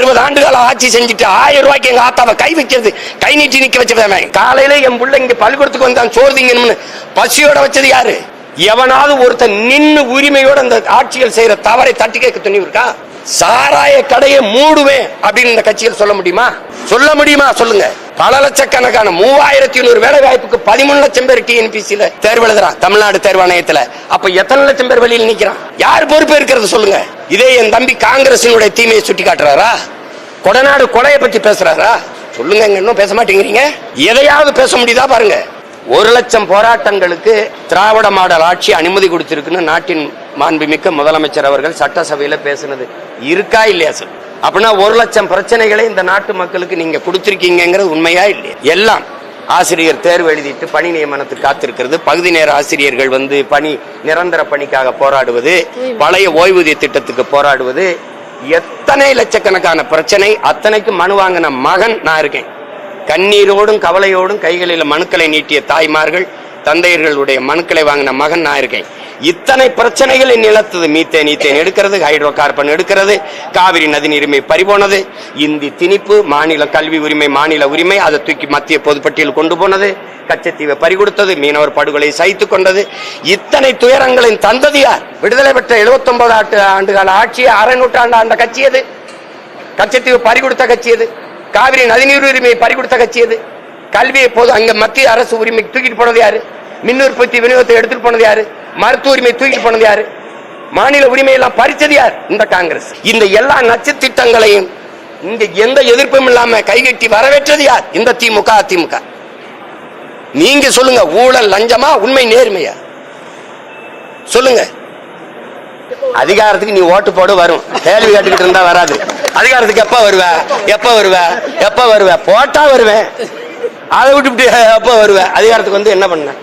60 ஆண்டுகள் ஆட்சி செஞ்சுட்டு 1000 ரூபாய்க்கு எங்க ஆத்தாவை கை வைக்கிறது, கை நீட்டி நிக்க வச்சவன். காலையில என் பிள்ளை இங்க பள்ளிக்கூடத்துக்கு வந்தான் சோர்திங்கன்னு பசியோட வச்சது யாரு? எவனாவது ஒருத்தன் நின்னு உரிமையோட அந்த ஆட்சிகள் செய்யற தவறை தட்டி கேட்க துணிவு இருக்கா? சாராய கடையை மூடுவேன் அப்படின்னு இந்த கட்சிகள் சொல்ல முடியுமா? சொல்ல முடியுமா? சொல்லுங்க. பல லட்சக்கணக்கான 3100 வேலை வாய்ப்புக்கு 13 லட்சம் பேர் டிஎன்பிசில தேர்வு எழுதுறான் தமிழ்நாடு தேர்வாணையத்துல. அப்ப எத்தனை லட்சம் பேர் வெளியில் நிக்கிறான்? யார் பொறுப்பு இருக்கிறது சொல்லுங்க. இதே என் தம்பி காங்கிரசினுடைய தீமையை சுட்டி காட்டுறாரா? கொடநாடு கொலையை பத்தி பேசுறாரா? சொல்லுங்க. இன்னும் பேச மாட்டேங்கிறீங்க. எதையாவது பேச முடியுதா பாருங்க. 1 லட்சம் போராட்டங்களுக்கு திராவிட மாடல் ஆட்சி அனுமதி கொடுத்திருக்குன்னு நாட்டின் மாண்புமிக்க முதலமைச்சர் அவர்கள் சட்டசபையில பேசுனது இருக்கா இல்லையா சார்? அப்படின்னா 1 லட்சம் பிரச்சனைகளை இந்த நாட்டு மக்களுக்கு நீங்க கொடுத்திருக்கீங்கிறது உண்மையா இல்லையா? எல்லாம் ஆசிரியர் தேர்வு எழுதிட்டு பணி நியமனத்துக்கு காத்திருக்கிறது, பகுதி நேர ஆசிரியர்கள் பணி நிரந்தர பணிக்காக போராடுவது, பழைய ஓய்வூதிய திட்டத்துக்கு போராடுவது, எத்தனை லட்சக்கணக்கான பிரச்சனை. அத்தனைக்கு மனு வாங்கின மகன் நான் இருக்கேன். கண்ணீரோடும் கவலையோடும் கைகளில் மனுக்களை நீட்டிய தாய்மார்கள் தந்தையர்களுடைய மனுக்களை வாங்கின மகன் நான் இருக்கேன். இத்தனை பிரச்சனைகள் நிலத்தது. மீத்தேன் எடுக்கிறது, ஹைட்ரோ கார்பன் எடுக்கிறது, காவிரி நதிநீர் உரிமை பறிபோனது, இந்தி திணிப்பு, மாநில கல்வி உரிமை மாநில உரிமை அதை தூக்கி மத்திய பொதுப்பட்டியல் கொண்டு போனது, கச்சத்தீவை பறிகொடுத்தது, மீனவர் படுகொலை சகித்துக் கொண்டது. இத்தனை துயரங்களின் தந்தது யார்? விடுதலை பெற்ற 79 ஆண்டுகால ஆட்சியை அரை நூற்றாண்டு ஆண்ட கட்சி எது? கச்சத்தீவை பறிகொடுத்த கட்சி எது? காவிரி நதிநீர் உரிமையை பறிகொடுத்த கட்சி எது? கல்வியை போது அங்க மத்திய அரசு உரிமை தூக்கிட்டு போனது யாரு? மின் உற்பத்தி விநியோகத்தை எடுத்துட்டு போனது யாரு? மருத்துவ உரிமை தூக்கிட்டு போனது யாரு? மாநில உரிமை எல்லாம் பறிச்சது யார்? இந்த காங்கிரஸ். இந்த எல்லா நச்சு திட்டங்களையும் இங்க எந்த எதிர்ப்பும் இல்லாம கைகட்டி வரவேற்றது யார்? இந்த திமுக அதிமுக. நீங்க சொல்லுங்க. ஊழல் லஞ்சமா, உண்மை நேர்மையா? சொல்லுங்க. அதிகாரத்துக்கு நீ ஓட்டு போடு வரும், கேள்வி கேட்டுக்கிட்டு இருந்தா வராது. அதிகாரத்துக்கு எப்ப வருவ? போட்டா வருவேன். அதை விட்டு எப்ப வருவ? அதிகாரத்துக்கு என்ன பண்ண?